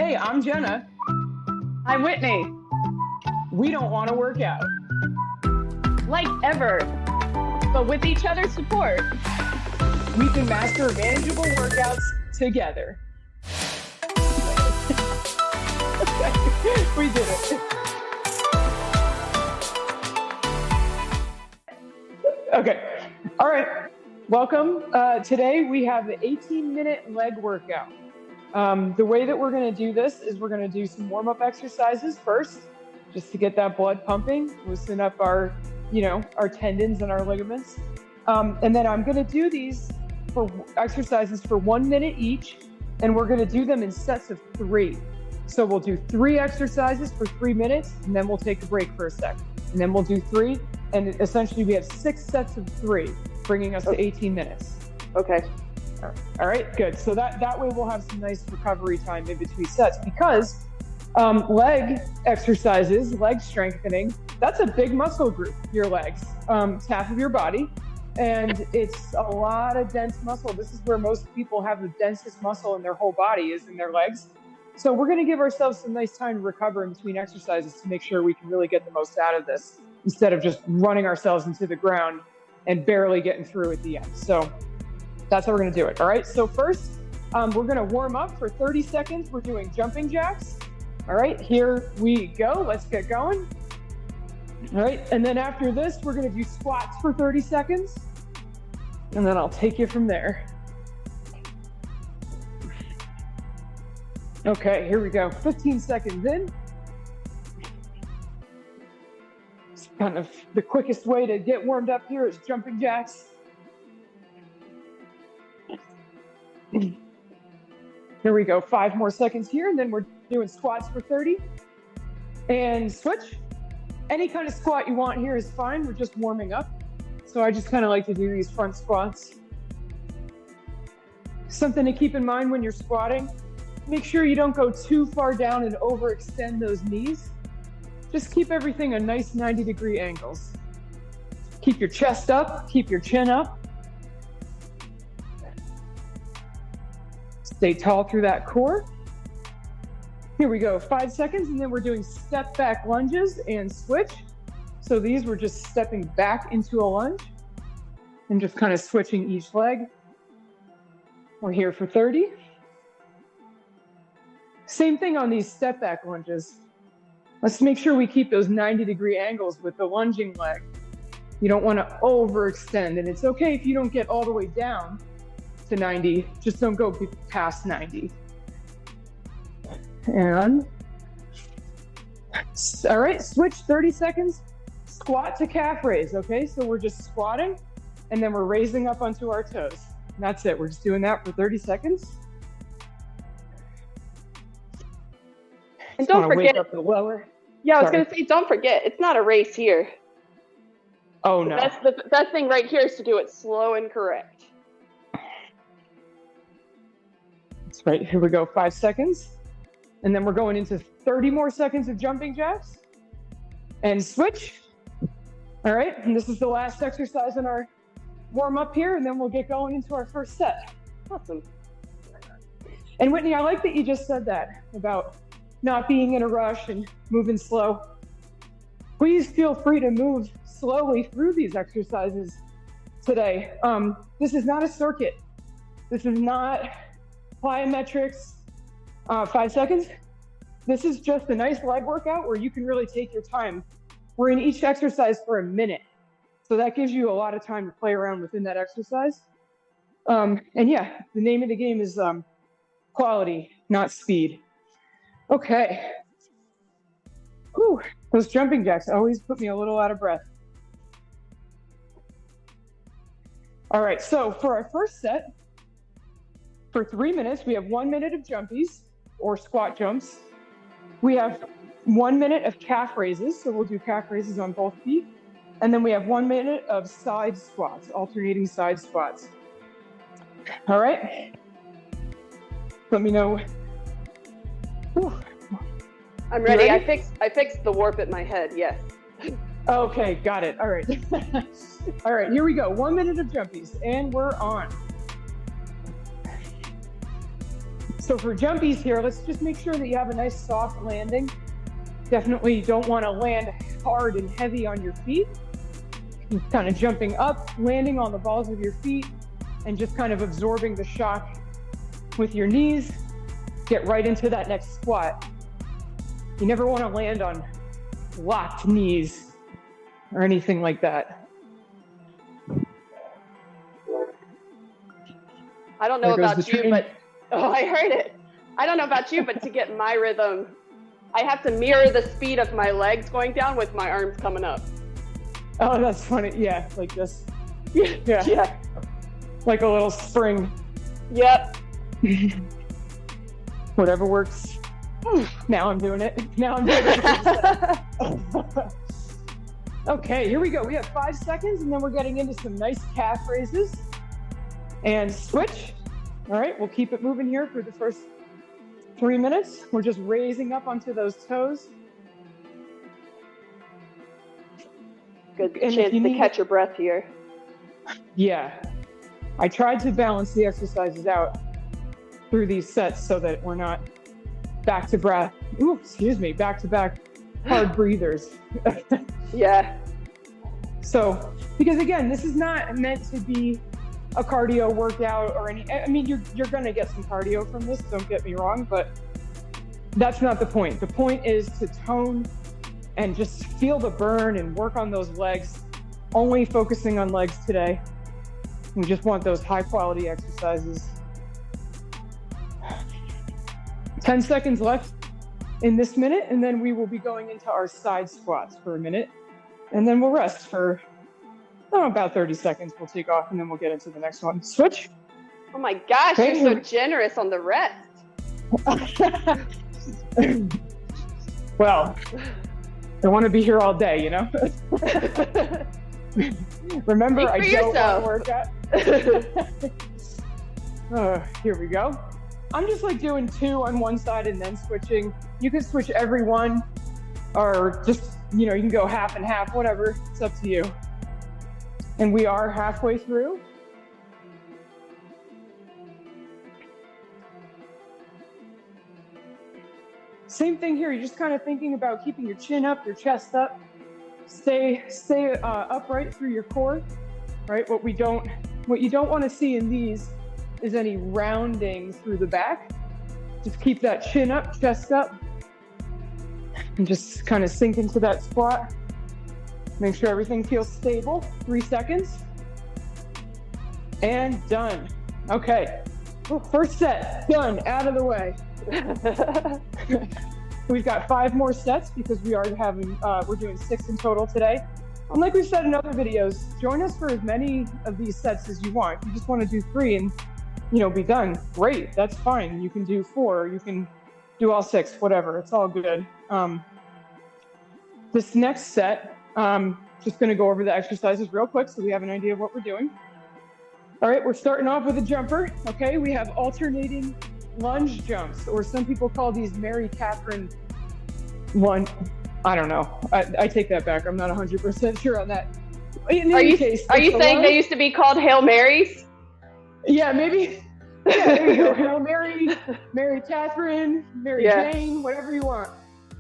Hey, I'm Jenna. I'm Whitney. We don't want to work out. Like ever, but with each other's support, we can master manageable workouts together. We did it. Okay. All right. Welcome. Today we have the 18-minute leg workout. The way that we're going to do this is we're going to do some warm-up exercises first, just to get that blood pumping, loosen up our tendons and our ligaments. And then I'm going to do these exercises for 1 minute each, and we're going to do them in sets of 3. So we'll do 3 exercises for 3 minutes, and then we'll take a break for a sec. And then we'll do 3, and essentially we have 6 sets of 3, bringing us to 18 minutes. Okay. All right, good. So that way we'll have some nice recovery time in between sets, because leg exercises, leg strengthening, that's a big muscle group, your legs. It's half of your body, and it's a lot of dense muscle. This is where most people have the densest muscle in their whole body, is in their legs. So we're going to give ourselves some nice time to recover in between exercises to make sure we can really get the most out of this, instead of just running ourselves into the ground and barely getting through at the end. So that's how we're going to do it. All right. So first, we're going to warm up for 30 seconds. We're doing jumping jacks. All right, here we go. Let's get going. All right. And then after this, we're going to do squats for 30 seconds. And then I'll take you from there. Okay, here we go. 15 seconds in. It's kind of the quickest way to get warmed up here is jumping jacks. Here we go. 5 more seconds here, and then we're doing squats for 30. And switch. Any kind of squat you want here is fine. We're just warming up. So I just kind of like to do these front squats. Something to keep in mind when you're squatting, make sure you don't go too far down and overextend those knees. Just keep everything a nice 90-degree angles. Keep your chest up, keep your chin up. Stay tall through that core. Here we go, 5 seconds, and then we're doing step back lunges and switch. So these we're just stepping back into a lunge and just kind of switching each leg. We're here for 30. Same thing on these step back lunges. Let's make sure we keep those 90-degree angles with the lunging leg. You don't want to overextend, and it's okay if you don't get all the way down to 90, just don't go past 90. And all right, switch 30 seconds, squat to calf raise. Okay, so we're just squatting and then we're raising up onto our toes. And that's it. We're just doing that for 30 seconds. And don't forget, wake up the lower. Yeah, I was going to say, don't forget, it's not a race here. Oh no. That's the best thing right here, is to do it slow and correct. That's right. Here we go. 5 seconds. And then we're going into 30 more seconds of jumping jacks. And switch. All right. And this is the last exercise in our warm up here. And then we'll get going into our first set. Awesome. And Whitney, I like that you just said that about not being in a rush and moving slow. Please feel free to move slowly through these exercises today. This is not a circuit. This is not plyometrics, 5 seconds. This is just a nice leg workout where you can really take your time. We're in each exercise for a minute. So that gives you a lot of time to play around within that exercise. And yeah, the name of the game is quality, not speed. Okay. Whew, those jumping jacks always put me a little out of breath. All right, so for our first set, for 3 minutes, we have 1 minute of jumpies or squat jumps. We have 1 minute of calf raises. So we'll do calf raises on both feet. And then we have 1 minute of side squats, alternating side squats. All right. Let me know. Whew. I'm ready. I fixed the warp at my head. Yes. Okay, got it. All right. All right, here we go. 1 minute of jumpies, and we're on. So for jumpies here, let's just make sure that you have a nice soft landing. Definitely don't want to land hard and heavy on your feet. You're kind of jumping up, landing on the balls of your feet, and just kind of absorbing the shock with your knees. Get right into that next squat. You never want to land on locked knees or anything like that. I don't know about you, but I heard it. I don't know about you, but to get my rhythm, I have to mirror the speed of my legs going down with my arms coming up. Oh, that's funny. Yeah, like this. Yeah. Like a little spring. Yep. Whatever works. Now I'm doing it. Okay, here we go. We have 5 seconds, and then we're getting into some nice calf raises. And switch. All right, we'll keep it moving here for the first 3 minutes. We're just raising up onto those toes. Good chance to catch your breath here. Yeah. I tried to balance the exercises out through these sets so that we're not back to back hard breathers. Yeah. So, because again, this is not meant to be a cardio workout or I mean, you're going to get some cardio from this, don't get me wrong, but that's not the point. The point is to tone and just feel the burn and work on those legs, only focusing on legs today. We just want those high quality exercises. 10 seconds left in this minute, and then we will be going into our side squats for a minute, and then we'll rest for about 30 seconds. We'll take off, and then we'll get into the next one. Switch. Oh my gosh, you're so generous on the rest. Well, I want to be here all day, you know? Remember, I don't want to work out. Here we go. I'm just like doing 2 on one side and then switching. You can switch every one, or just, you can go half and half, whatever. It's up to you. And we are halfway through. Same thing here. You're just kind of thinking about keeping your chin up, your chest up. Stay upright through your core, right? What you don't want to see in these is any rounding through the back. Just keep that chin up, chest up, and just kind of sink into that squat. Make sure everything feels stable. 3 seconds. And done. Okay. First set, done, out of the way. We've got 5 more sets because we're doing 6 in total today. And like we've said in other videos, join us for as many of these sets as you want. If you just want to do 3 and, be done, great, that's fine. You can do 4, you can do all 6, whatever, it's all good. This next set, just going to go over the exercises real quick so we have an idea of what we're doing. All right, we're starting off with a jumper. Okay, we have alternating lunge jumps, or some people call these Mary Catherine one. I don't know. I take that back. I'm not 100% sure on that. Are you saying they used to be called Hail Marys? Yeah, maybe. Yeah, there you go. Hail Mary, Mary Catherine, Mary Jane, whatever you want.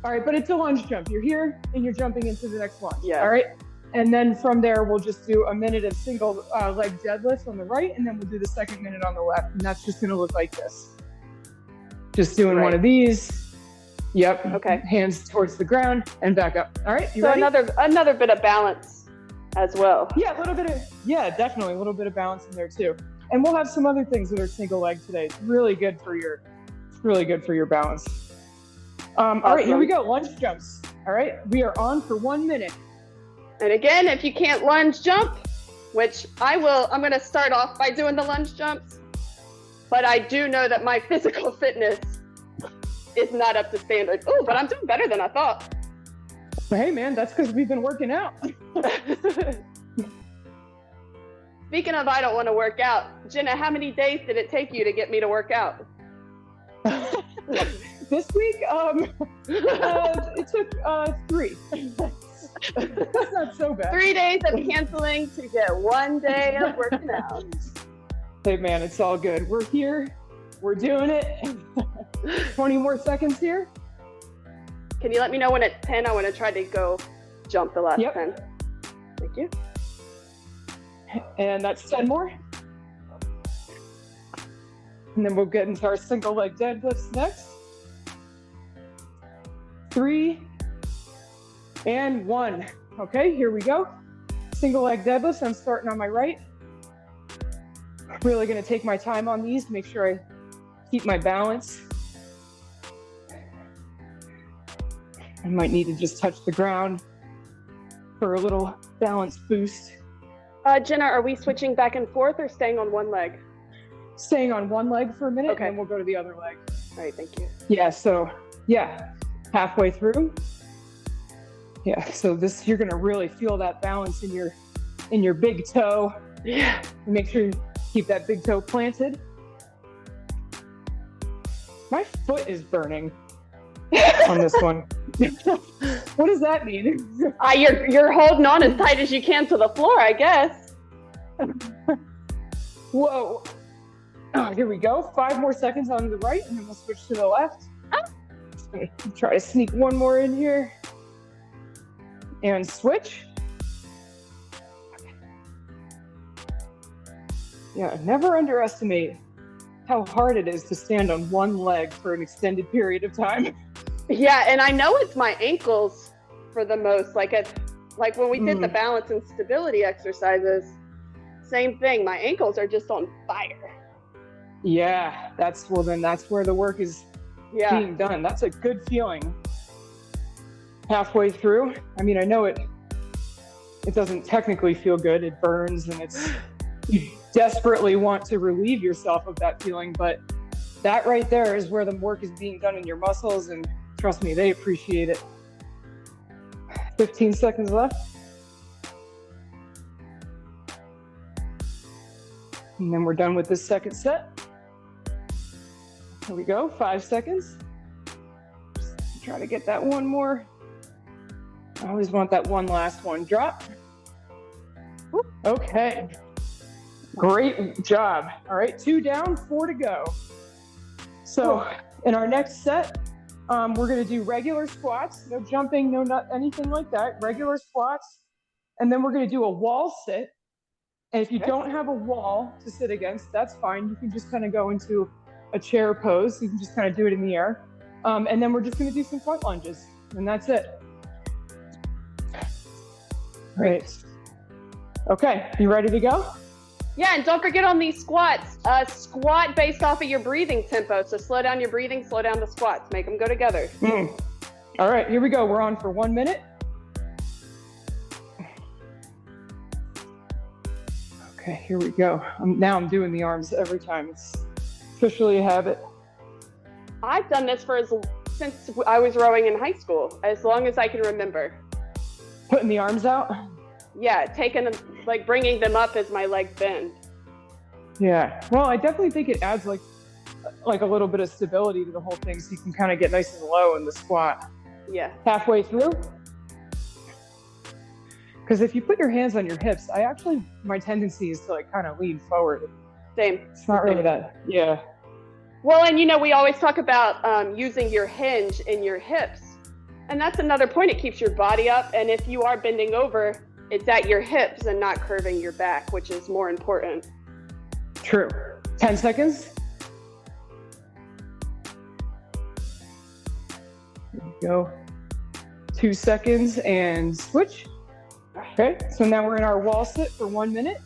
All right, but it's a lunge jump. You're here and you're jumping into the next lunge. Yeah. All right. And then from there, we'll just do a minute of single leg deadlifts on the right, and then we'll do the second minute on the left. And that's just going to look like this. Just doing one of these. Yep. Okay. Hands towards the ground and back up. All right. You ready? another bit of balance as well. Yeah, definitely a little bit of balance in there too. And we'll have some other things that are single leg today. It's really good for your balance. Awesome. All right, here we go. Lunge jumps. All right. We are on for 1 minute. And again, if you can't lunge jump, which I'm going to start off by doing the lunge jumps, but I do know that my physical fitness is not up to standard. Oh, but I'm doing better than I thought. Hey man, that's because we've been working out. Speaking of, I don't want to work out. Jenna, how many days did it take you to get me to work out? This week, it took 3. That's not so bad. 3 days of canceling to get 1 day of working out. Hey man, it's all good. We're here We're doing it. 20 more seconds here. Can you let me know when it's 10? I want to try to go jump the last 10. Thank you. And that's 10 more. And then we'll get into our single leg deadlifts next. 3 and 1. Okay, here we go. Single leg deadlifts. I'm starting on my right. Really going to take my time on these, make sure I keep my balance. I might need to just touch the ground for a little balance boost. Jenna, are we switching back and forth or staying on one leg? Staying on one leg for a minute, okay. And then we'll go to the other leg. All right, thank you. Yeah, so, yeah, halfway through. Yeah, so this, you're gonna really feel that balance in your big toe. Yeah. Make sure you keep that big toe planted. My foot is burning on this one. What does that mean? You're holding on as tight as you can to the floor, I guess. Whoa. Oh, here we go. 5 more seconds on the right, and then we'll switch to the left. Just gonna try to sneak one more in here. And switch. Yeah, never underestimate how hard it is to stand on one leg for an extended period of time. Yeah, and I know it's my ankles for the most. Like when we did the balance and stability exercises, same thing. My ankles are just on fire. Yeah, that's where the work is being done. That's a good feeling. Halfway through, I mean, I know it doesn't technically feel good. It burns, and you desperately want to relieve yourself of that feeling, but that right there is where the work is being done in your muscles, and trust me, they appreciate it. 15 seconds left. And then we're done with this second set. Here we go, 5 seconds. Just try to get that one more. I always want that one last one. Drop. Okay. Great job. All right, 2 down, 4 to go. So in our next set, we're gonna do regular squats, no jumping, no anything like that, regular squats. And then we're gonna do a wall sit. And if you don't have a wall to sit against, that's fine. You can just kind of go into a chair pose. You can just kind of do it in the air. And then we're just gonna do some front lunges, and that's it. Great. Okay, you ready to go? Yeah, and don't forget on these squats, squat based off of your breathing tempo. So slow down your breathing, slow down the squats, make them go together. All right, here we go. We're on for 1 minute. Okay, here we go. Now I'm doing the arms every time. It's officially a habit. I've done this since I was rowing in high school, as long as I can remember. Putting the arms out? Yeah, taking them, like bringing them up as my legs bend. Yeah, well, I definitely think it adds like a little bit of stability to the whole thing, so you can kind of get nice and low in the squat. Yeah. Halfway through. Because if you put your hands on your hips, my tendency is to like kind of lean forward. Same. It's not really that, yeah. Well, and we always talk about using your hinge in your hips. And that's another point. It keeps your body up. And if you are bending over, it's at your hips and not curving your back, which is more important. True. 10 seconds. Here we go. 2 seconds and switch. Okay, so now we're in our wall sit for 1 minute.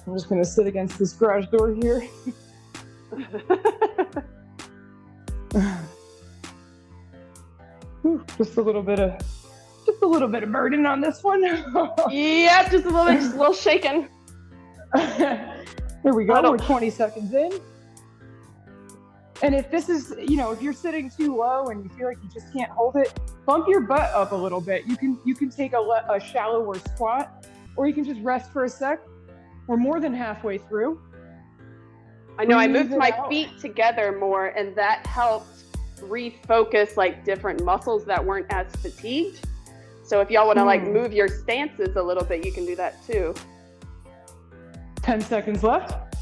I'm just gonna sit against this garage door here. Just a little bit of burden on this one. Yeah, just a little shaking. Here we go. We're 20 seconds in. And if this is, if you're sitting too low and you feel like you just can't hold it, bump your butt up a little bit. You can take a shallower squat, or you can just rest for a sec. We're more than halfway through. I know. I moved my feet together more, and that helped refocus like different muscles that weren't as fatigued. So if y'all want to like move your stances a little bit, you can do that too. 10 seconds left.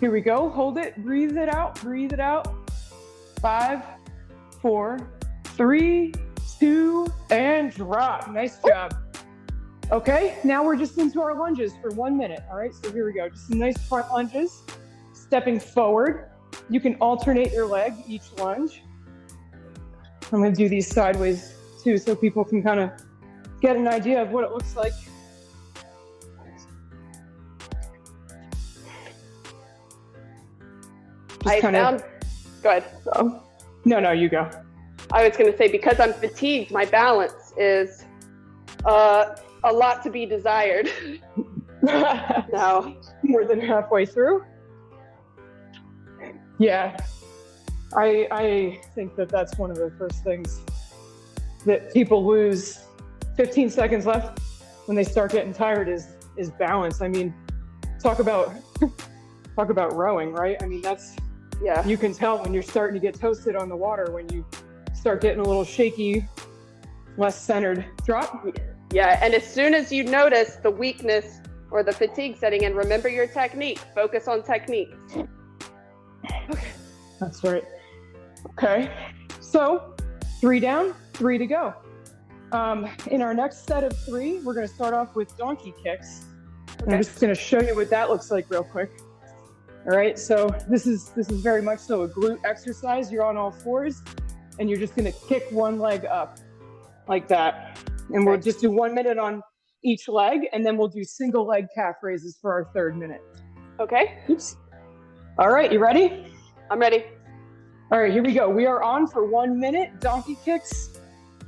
Here we go. Hold it. Breathe it out. Breathe it out. 5, 4, 3, 2, and drop. Nice job. Okay, now we're just into our lunges for 1 minute. All right, so here we go. Just some nice front lunges. Stepping forward. You can alternate your leg each lunge. I'm going to do these sideways too so people can kind of get an idea of what it looks like. Go ahead. No, you go. I was going to say, because I'm fatigued, my balance is a lot to be desired. No. More than halfway through? Yeah. I think that's one of the first things that people lose. 15 seconds left when they start getting tired is balance. I mean, talk about rowing, right? I mean, you can tell when you're starting to get toasted on the water, when you start getting a little shaky, less centered. Drop. Yeah, and as soon as you notice the weakness or the fatigue setting in, remember your technique. Focus on technique. Okay, that's right. Okay, so 3 down, 3 to go. In our next set of 3, we're going to start off with donkey kicks. Okay. I'm just going to show you what that looks like real quick. All right, so this is very much so a glute exercise. You're on all fours, and you're just going to kick one leg up like that. And we'll just do 1 minute on each leg, and then we'll do single leg calf raises for our 3rd minute. Okay. Oops. All right, you ready? I'm ready. All right, here we go. We are on for 1 minute, donkey kicks.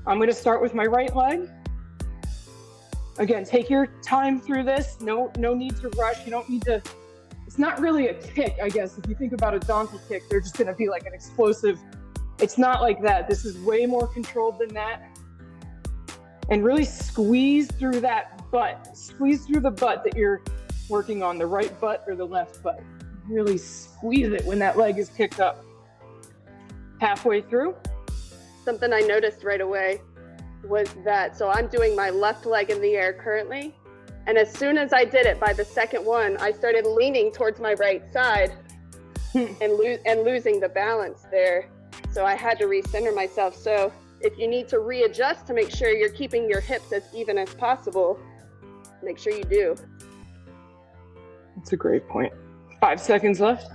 I'm going to start with my right leg. Again, take your time through this. No need to rush. You don't need to. It's not really a kick, I guess. If you think about a donkey kick, they're just going to be like an explosive. It's not like that. This is way more controlled than that. And really squeeze through that butt. Squeeze through the butt that you're working on, the right butt or the left butt. Really squeeze it when that leg is kicked up. Halfway through. Something I noticed right away was that, so I'm doing my left leg in the air currently. And as soon as I did it, by the second one, I started leaning towards my right side and losing the balance there. So I had to recenter myself. So if you need to readjust to make sure you're keeping your hips as even as possible, make sure you do. That's a great point. 5 seconds left.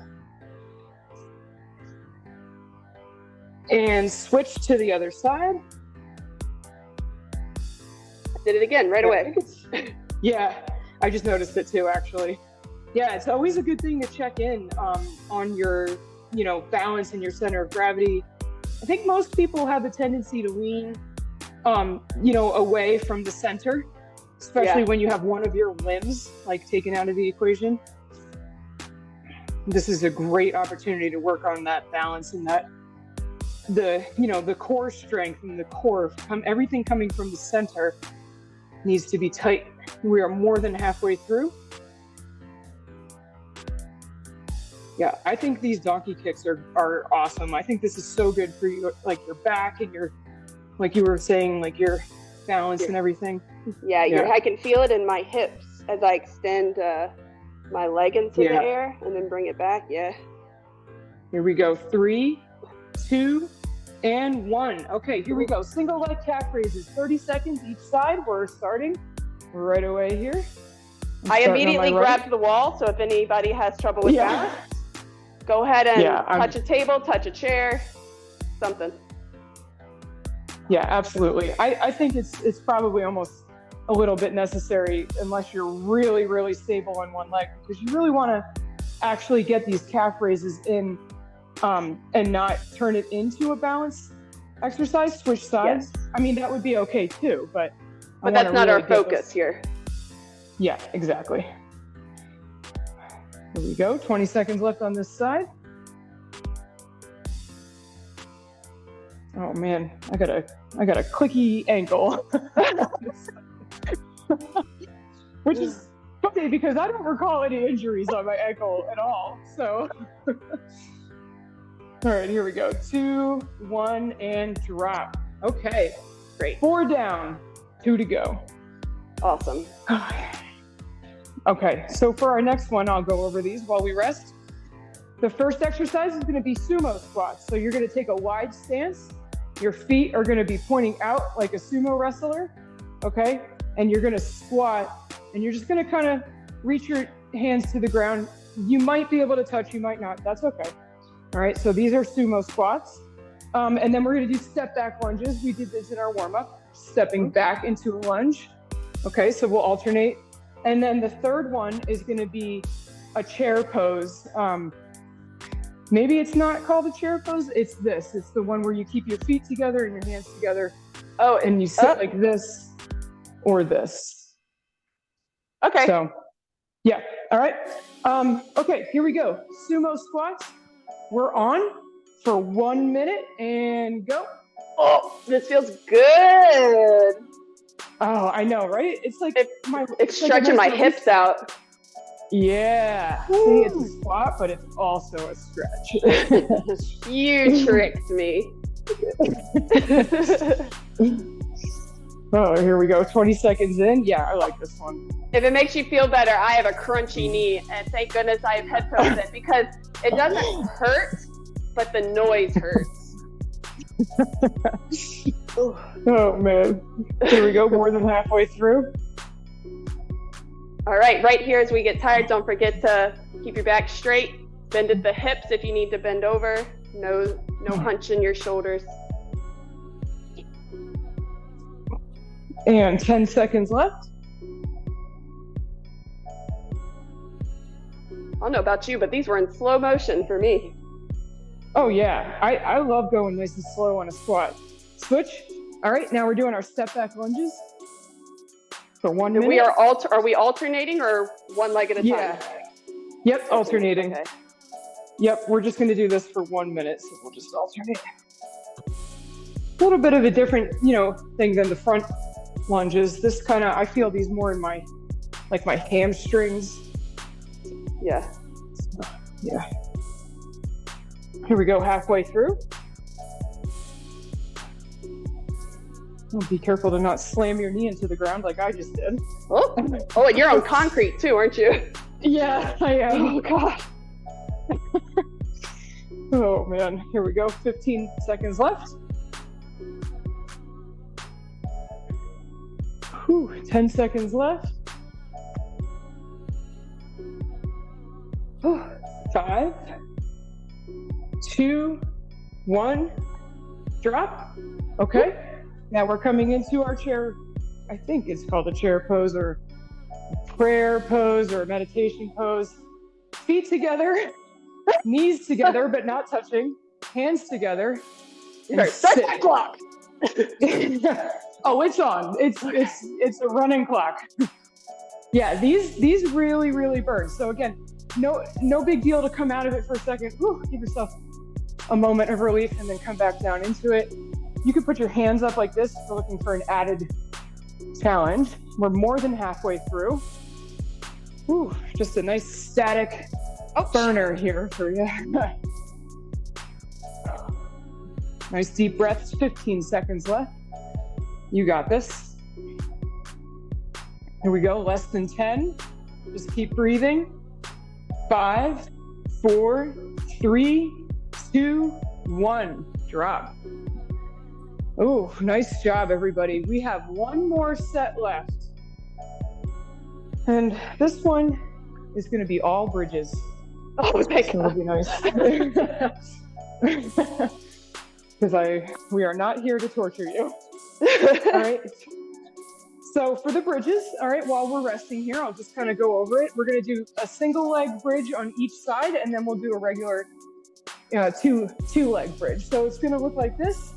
And switch to the other side. I did it again right away. Yeah, I just noticed it too, actually. Yeah, it's always a good thing to check in on your, balance and your center of gravity. I think most people have a tendency to lean, away from the center, especially when you have one of your limbs taken out of the equation. This is a great opportunity to work on that balance and the core strength and the core, everything coming from the center needs to be tight. We are more than halfway through. Yeah, I think these donkey kicks are awesome. I think this is so good for you, your back and your, like you were saying, your balance and everything. Yeah, I can feel it in my hips as I extend my leg into the air and then bring it back. Yeah. Here we go. 3, 2, and 1. Okay, here we go. Single leg calf raises, 30 seconds each side. We're starting right away here. I immediately grabbed the wall, so if anybody has trouble with balance, go ahead and touch a table, touch a chair, something. Yeah, absolutely. I think it's probably almost a little bit necessary unless you're really, really stable on one leg, because you really want to actually get these calf raises in and not turn it into a balance exercise, switch sides. Yes. I mean, that would be okay too, but that's not our focus here. Yeah, exactly. Here we go. 20 seconds left on this side. Oh man, I got a clicky ankle. Which is funny because I don't recall any injuries on my ankle at all. So all right, here we go. 2, 1, and drop. Okay, great. 4 down, 2 to go. Awesome. Okay, so for our next one, I'll go over these while we rest. The first exercise is going to be sumo squats. So you're going to take a wide stance. Your feet are going to be pointing out like a sumo wrestler, okay? And you're going to squat, and you're just going to kind of reach your hands to the ground. You might be able to touch, you might not. That's okay. All right, so these are sumo squats. And then we're going to do step back lunges. We did this in our warm-up, stepping back into a lunge. Okay, so we'll alternate. And then the third one is going to be a chair pose. Maybe it's not called a chair pose. It's this. It's the one where you keep your feet together and your hands together. Oh, and you sit like this or this. Okay. So, yeah. All right. Okay, here we go. Sumo squats. We're on for 1 minute and go. Oh, this feels good. Oh, I know, right? It's like it's stretching my hips out. Yeah. See, it's a squat, but it's also a stretch. You tricked me. Oh, here we go. 20 seconds in. Yeah, I like this one. If it makes you feel better, I have a crunchy knee, and thank goodness I have headphones in because it doesn't hurt, but the noise hurts. Oh, man. Here we go. More than halfway through. All right here as we get tired, don't forget to keep your back straight. Bend at the hips if you need to bend over. No hunch in your shoulders. And 10 seconds left. I don't know about you, but these were in slow motion for me. Oh, yeah. I love going nice and slow on a squat. Switch. All right, now we're doing our step back lunges for 1 minute. Are we alternating or one leg at a time? Yep, alternating. Okay. Yep, we're just going to do this for 1 minute, so we'll just alternate. A little bit of a different, thing than the front lunges. This kind of, I feel these more in my hamstrings. Yeah. Yeah. Here we go, halfway through. Oh, be careful to not slam your knee into the ground like I just did. Oh, and you're on concrete too, aren't you? Yeah, I am. Oh, God. Oh, man. Here we go. 15 seconds left. Whew, 10 seconds left. 5, 2, 1, drop. Okay. Now we're coming into our chair. I think it's called a chair pose or a prayer pose or a meditation pose. Feet together, knees together, but not touching. Hands together. Start that clock. Oh, it's on. It's a running clock. Yeah, these really, really burn. So again, no big deal to come out of it for a second. Whew, give yourself a moment of relief and then come back down into it. You can put your hands up like this if you're looking for an added challenge. We're more than halfway through. Ooh, just a nice static burner here for you. Nice deep breaths, 15 seconds left. You got this. Here we go, less than 10. Just keep breathing. 5, 4, 3, 2, 1. Drop. Oh, nice job, everybody. We have one more set left. And this one is going to be all bridges. Oh, thank God. It'll be nice. Because we are not here to torture you. All right. So for the bridges, all right, while we're resting here, I'll just kind of go over it. We're going to do a single leg bridge on each side, and then we'll do a regular two leg bridge. So it's going to look like this.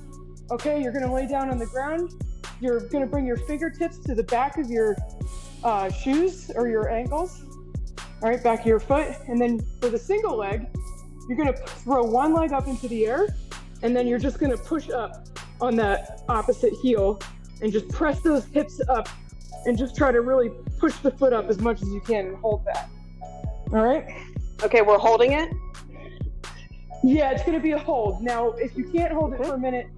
Okay, you're going to lay down on the ground. You're going to bring your fingertips to the back of your shoes or your ankles. All right, back of your foot. And then for the single leg, you're going to throw one leg up into the air, and then you're just going to push up on that opposite heel and just press those hips up and just try to really push the foot up as much as you can and hold that. All right? Okay, we're holding it? Yeah, it's going to be a hold. Now, if you can't hold it for a minute,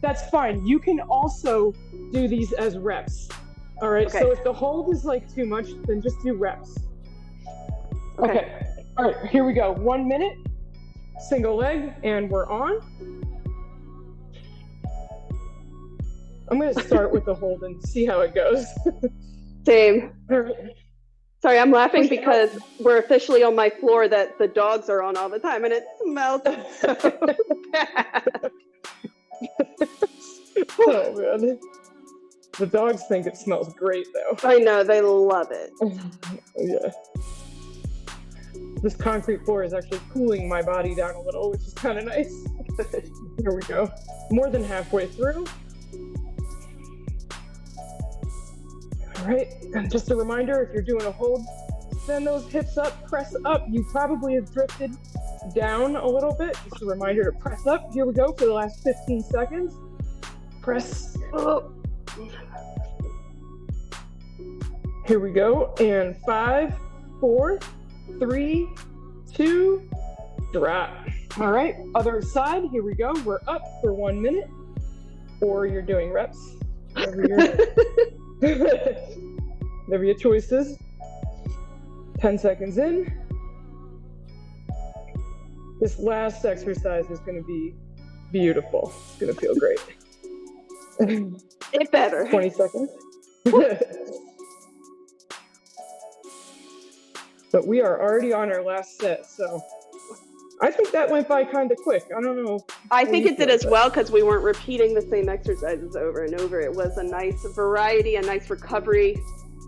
that's fine. You can also do these as reps. All right, so if the hold is like too much, then just do reps. Okay. All right, here we go. 1 minute. single leg, and we're on. I'm going to start with the hold and see how it goes. Same. All right. Sorry, I'm laughing because we're officially on my floor that the dogs are on all the time, and it smells so bad. Oh, man. The dogs think it smells great, though. I know, they love it. Yeah. This concrete floor is actually cooling my body down a little, which is kind of nice. Here we go. More than halfway through. All right, and just a reminder, if you're doing a hold, send those hips up, press up. You probably have drifted down a little bit. Just a reminder to press up. Here we go for the last 15 seconds. Press up. Here we go, and 5, 4, 3, 2, drop. All right, other side, here we go. We're up for 1 minute, or you're doing reps, whatever your choice is. 10 seconds in. This last exercise is going to be beautiful. It's going to feel great. It better. 20 seconds. But we are already on our last set, so I think that went by kind of quick. I don't know. I think it did as well because we weren't repeating the same exercises over and over. It was a nice variety, a nice recovery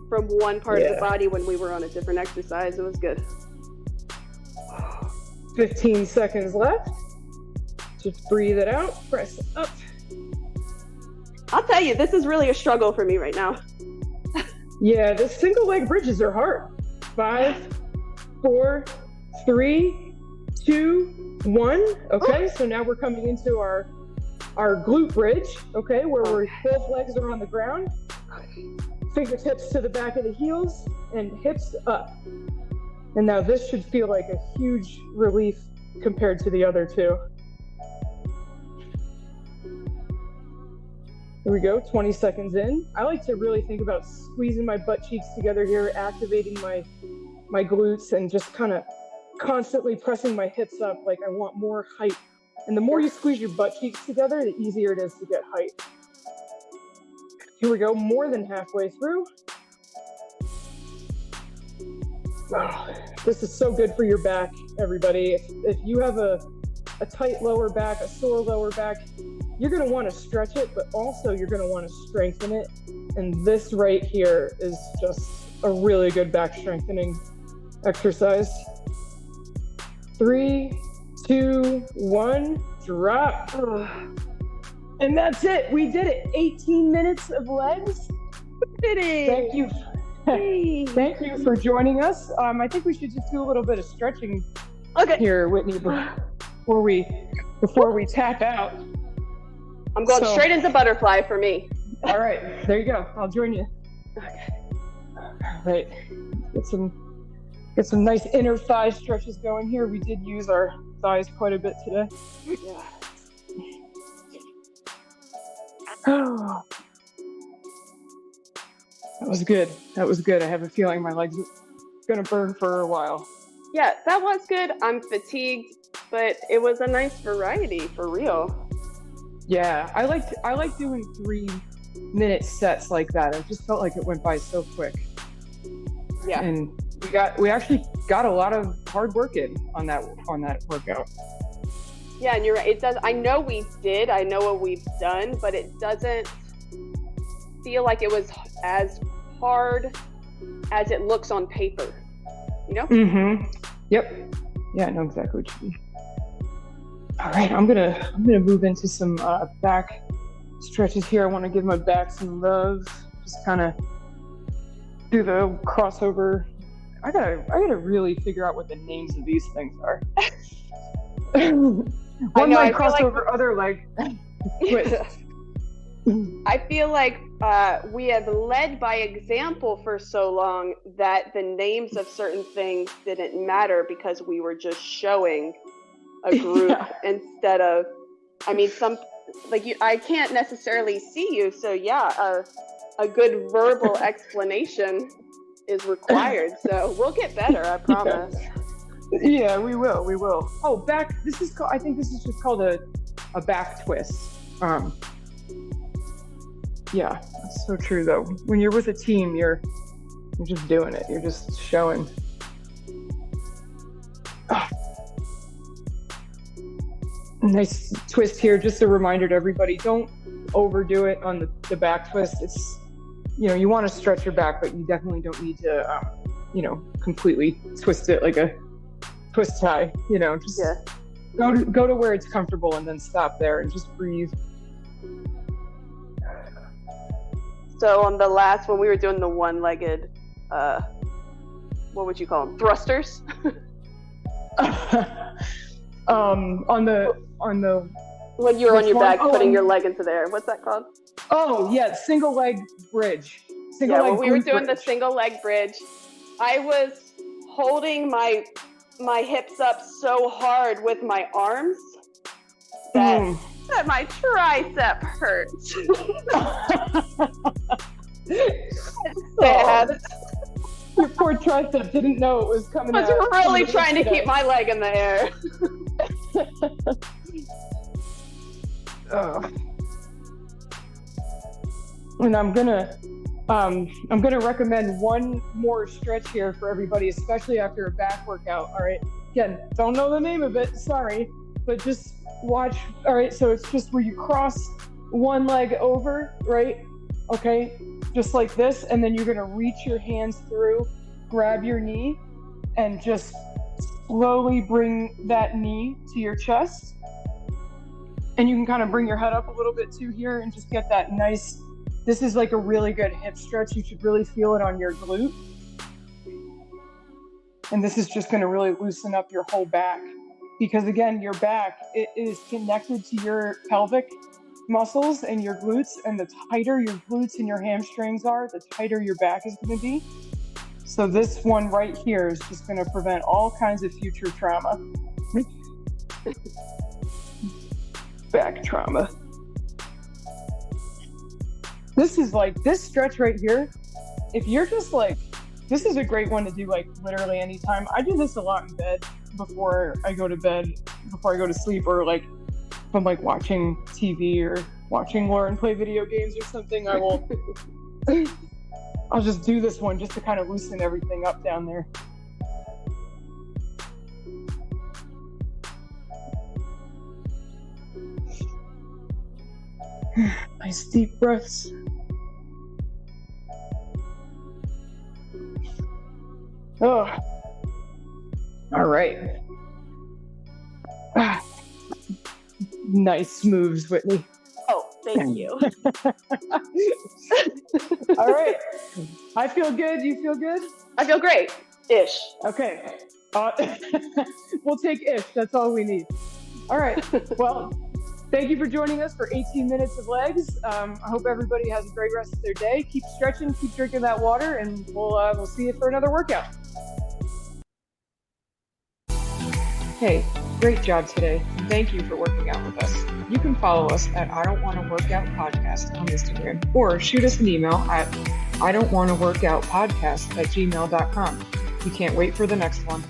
from one part of the body when we were on a different exercise. It was good. 15 seconds left. Just breathe it out. Press up. I'll tell you, this is really a struggle for me right now. Yeah, the single leg bridges are hard. 5, 4, 3, 2, 1. Okay, so now we're coming into our glute bridge, okay, where both legs are on the ground. Fingertips to the back of the heels and hips up. And now this should feel like a huge relief compared to the other two. Here we go, 20 seconds in. I like to really think about squeezing my butt cheeks together here, activating my glutes, and just kind of constantly pressing my hips up like I want more height. And the more you squeeze your butt cheeks together, the easier it is to get height. Here we go, more than halfway through. Wow, this is so good for your back, everybody. If you have a tight lower back, a sore lower back, you're going to want to stretch it, but also you're going to want to strengthen it. And this right here is just a really good back strengthening exercise. 3, 2, 1, drop. And that's it. We did it. 18 minutes of legs. Did it. Thank you. Thank you for joining us. I think we should just do a little bit of stretching here, Whitney, before we tap out. I'm going straight into butterfly for me. All right, there you go. I'll join you. Okay. All right, get some nice inner thigh stretches going here. We did use our thighs quite a bit today. Yeah. Oh, that was good. That was good. I have a feeling my legs are gonna burn for a while. Yeah, that was good. I'm fatigued, but it was a nice variety for real. Yeah, I like doing 3-minute sets like that. I just felt like it went by so quick. Yeah. And we actually got a lot of hard work in on that workout. Yeah, and you're right. It does. I know we did. I know what we've done, but it doesn't feel like it was as hard as it looks on paper. You know? Mm-hmm. Yep. Yeah, I know exactly what you mean. All right, I'm gonna move into some back stretches here. I want to give my back some love. Just kind of do the crossover. I gotta really figure out what the names of these things are. One leg crossover, other leg twist. I feel like we have led by example for so long that the names of certain things didn't matter because we were just showing a group instead of, I mean, I can't necessarily see you, so yeah, a good verbal explanation is required. So we'll get better, I promise. Yeah, we will. We will. Oh, back. This is. I think this is just called a back twist. Yeah, that's so true though. When you're with a team, you're just doing it. You're just showing. Oh. Nice twist here. Just a reminder to everybody: don't overdo it on the back twist. It's, you want to stretch your back, but you definitely don't need to, completely twist it like a twist tie. Just go to where it's comfortable and then stop there and just breathe. So on the last one, we were doing the one-legged, what would you call them? Thrusters? On the when you're on your back, putting your leg into there. What's that called? Oh yeah, single leg bridge. When we were doing the single leg bridge, I was holding my hips up so hard with my arms that my tricep hurts. Sad. Your poor tricep didn't know it was coming out. I was really trying to keep my leg in the air. And I'm gonna recommend one more stretch here for everybody, especially after a back workout. All right, again, don't know the name of it, sorry, but just watch. All right, so it's just where you cross one leg over, right? Okay, just like this, and then you're gonna reach your hands through, grab your knee, and just slowly bring that knee to your chest. And you can kind of bring your head up a little bit too here and just get that nice, this is like a really good hip stretch. You should really feel it on your glute. And this is just going to really loosen up your whole back, because again, your back, it is connected to your pelvic muscles and your glutes, and the tighter your glutes and your hamstrings are, the tighter your back is going to be. So this one right here is just going to prevent all kinds of future trauma. Back trauma. This is like, this stretch right here, if you're just like, this is a great one to do like literally anytime. I do this a lot in bed before I go to sleep, or like if I'm like watching TV or watching Lauren play video games or something, I will I'll just do this one just to kind of loosen everything up down there. Nice deep breaths. Oh, all right. Nice moves, Whitney. Oh, thank you. All right. I feel good. You feel good? I feel great. Ish. Okay. We'll take ish. That's all we need. All right. Well, thank you for joining us for 18 minutes of legs. I hope everybody has a great rest of their day. Keep stretching, keep drinking that water, and we'll see you for another workout. Hey, great job today. And thank you for working out with us. You can follow us at I Don't Want to Work Out Podcast on Instagram, or shoot us an email at I Don't Want to Work Out Podcast at gmail.com. We can't wait for the next one.